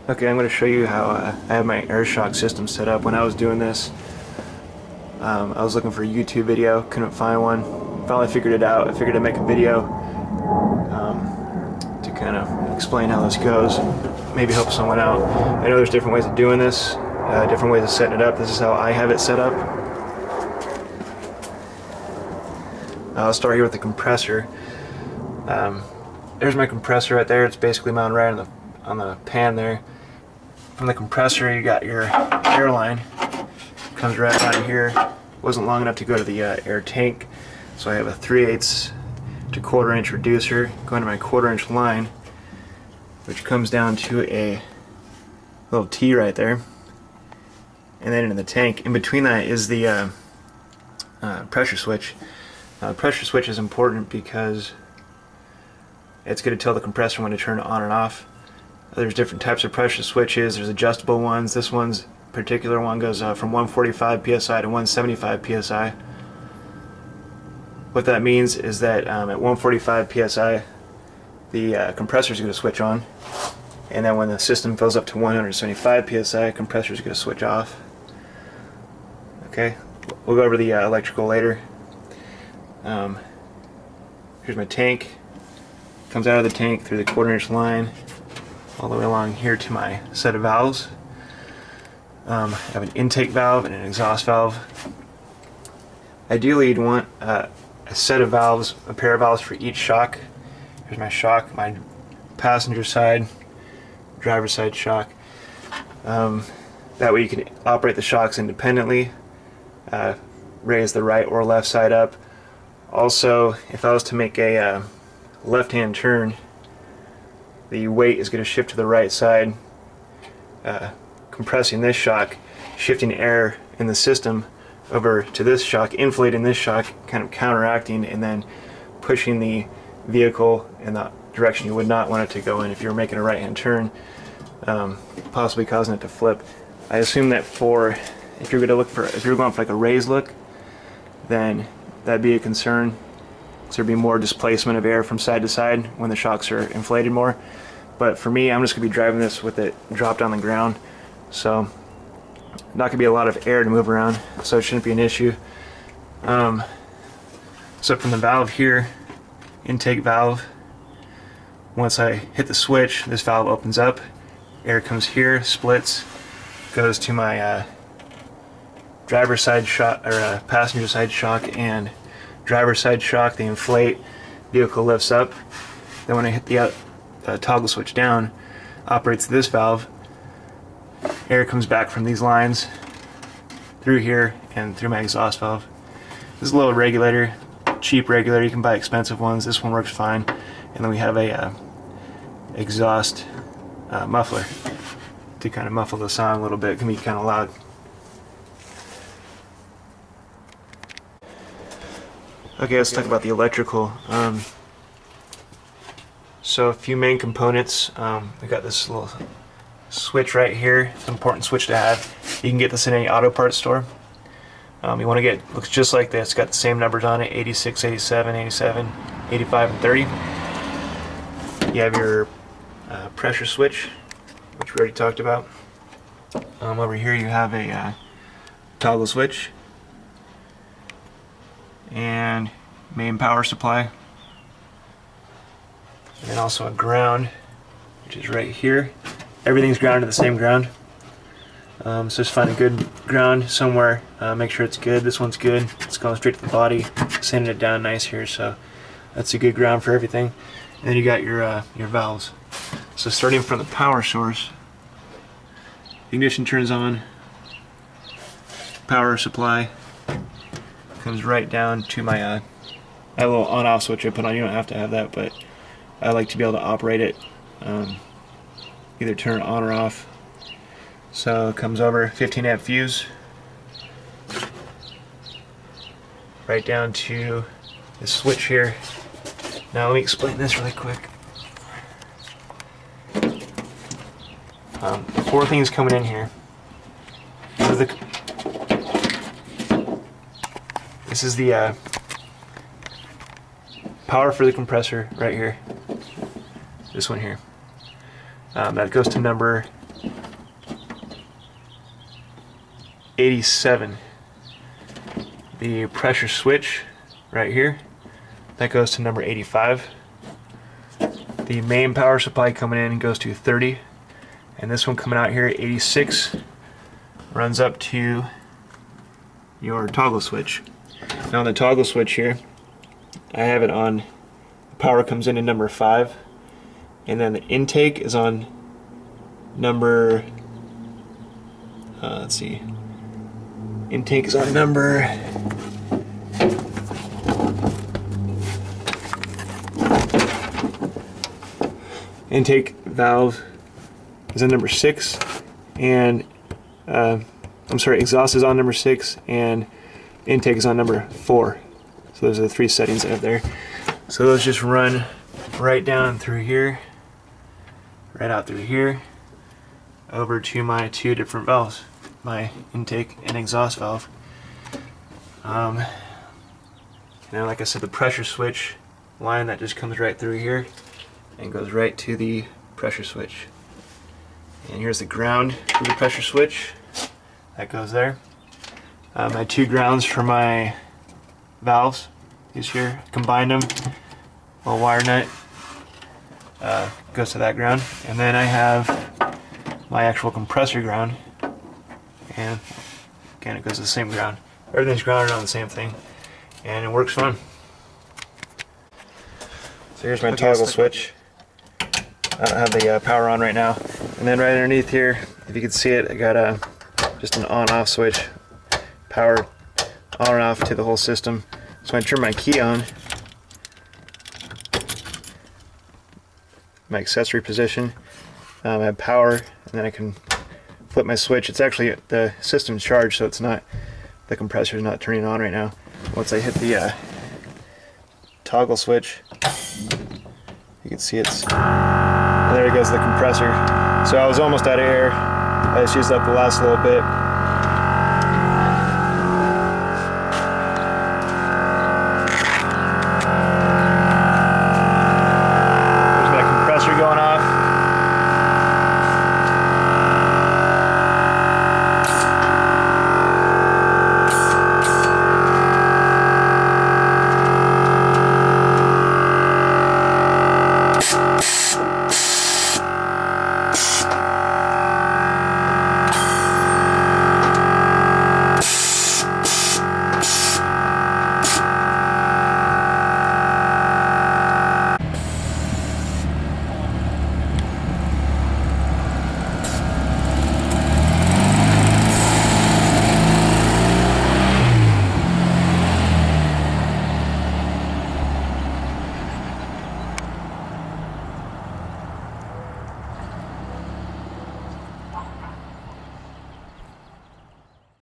Okay, I'm going to show you how I have my airshock system set up. When I was doing this, I was looking for a YouTube video, couldn't find one. Finally figured it out. I figured I'd make a video to kind of explain how this goes, maybe help someone out. I know there's different ways of doing this, different ways of setting it up. This is how I have it set up. I'll start here with the compressor. There's my compressor right there. It's basically mounted right on the pan there. From the compressor, you got your air line. Comes right out here. Wasn't long enough to go to the air tank, so I have a 3/8 to 1/4 inch reducer going to my 1/4 inch line, which comes down to a little T right there, and then into the tank. In between that is the pressure switch. Now, the pressure switch is important because it's going to tell the compressor when to turn it on and off. There's different types of pressure switches. There's adjustable ones. This one's particular one goes from 145 psi to 175 psi. What that means is that at 145 psi, the compressor is going to switch on, and then when the system fills up to 175 psi, compressor is going to switch off. Okay, we'll go over the electrical later. Here's my tank. Comes out of the tank through the 1/4 inch line all the way along here to my set of valves. I have an intake valve and an exhaust valve. Ideally, you'd want a set of valves, a pair of valves for each shock. Here's my shock, my passenger side, driver's side shock. That way you can operate the shocks independently, raise the right or left side up. Also, if I was to make a left-hand turn, the weight is going to shift to the right side, compressing this shock, shifting air in the system over to this shock, inflating this shock, kind of counteracting, and then pushing the vehicle in the direction you would not want it to go in if you were making a right-hand turn, possibly causing it to flip. I assume that if you're going for like a raised look, then that'd be a concern. So there'd be more displacement of air from side to side when the shocks are inflated more. But for me, I'm just going to be driving this with it dropped on the ground, so not going to be a lot of air to move around, so it shouldn't be an issue. So from the valve here, intake valve, once I hit the switch, this valve opens up, air comes here, splits, goes to my driver's side shock, or passenger side shock, and driver's side shock. They inflate, vehicle lifts up. Then when I hit the toggle switch down, operates this valve, air comes back from these lines through here and through my exhaust valve. This is a little regulator, cheap regulator. You can buy expensive ones. This one works fine. And then we have a exhaust muffler to kind of muffle the sound a little bit. It can be kind of loud. Okay, let's talk about the electrical. So a few main components. We got this little switch right here. It's an important switch to have. You can get this in any auto parts store. You want to get, looks just like this. It's got the same numbers on it: 86, 87, 87, 85, and 30. You have your pressure switch, which we already talked about. Over here you have a toggle switch and main power supply, and then also a ground, which is right here. Everything's grounded to the same ground, so just find a good ground somewhere. Make sure it's good. This one's good. It's going straight to the body, sanding it down nice here, so that's a good ground for everything. And then you got your valves. So starting from the power source, ignition turns on, power supply comes right down to my a little on-off switch I put on. You don't have to have that, but I like to be able to operate it, either turn it on or off. So it comes over 15 amp fuse, right down to this switch here. Now let me explain this really quick. Four things coming in here. This is the power for the compressor right here. This one here. That goes to number 87. The pressure switch right here, that goes to number 85. The main power supply coming in goes to 30, and this one coming out here, 86, runs up to your toggle switch. Now on the toggle switch here, I have it on, power comes in at number 5, and then the intake is on number, let's see, intake is on number, intake valve is on number 6, and I'm sorry, exhaust is on number 6, and intake is on number 4. So those are the 3 settings I have there. So those just run right down through here, right out through here, over to my 2 different valves, my intake and exhaust valve. Now, like I said, the pressure switch line, that just comes right through here and goes right to the pressure switch. And here's the ground for the pressure switch. That goes there. My 2 grounds for my valves, these here, combined them, a wire nut goes to that ground. And then I have my actual compressor ground, and again it goes to the same ground. Everything's grounded on the same thing, and it works fine. So here's my toggle switch. I don't have the power on right now. And then right underneath here, if you can see it, I got just an on-off switch. Power on and off to the whole system. So when I turn my key on, my accessory position, I have power, and then I can flip my switch. It's actually, the system's charged, so it's not, the compressor is not turning on right now. Once I hit the toggle switch, you can see it's, there goes the compressor. So I was almost out of air. I just used up the last little bit.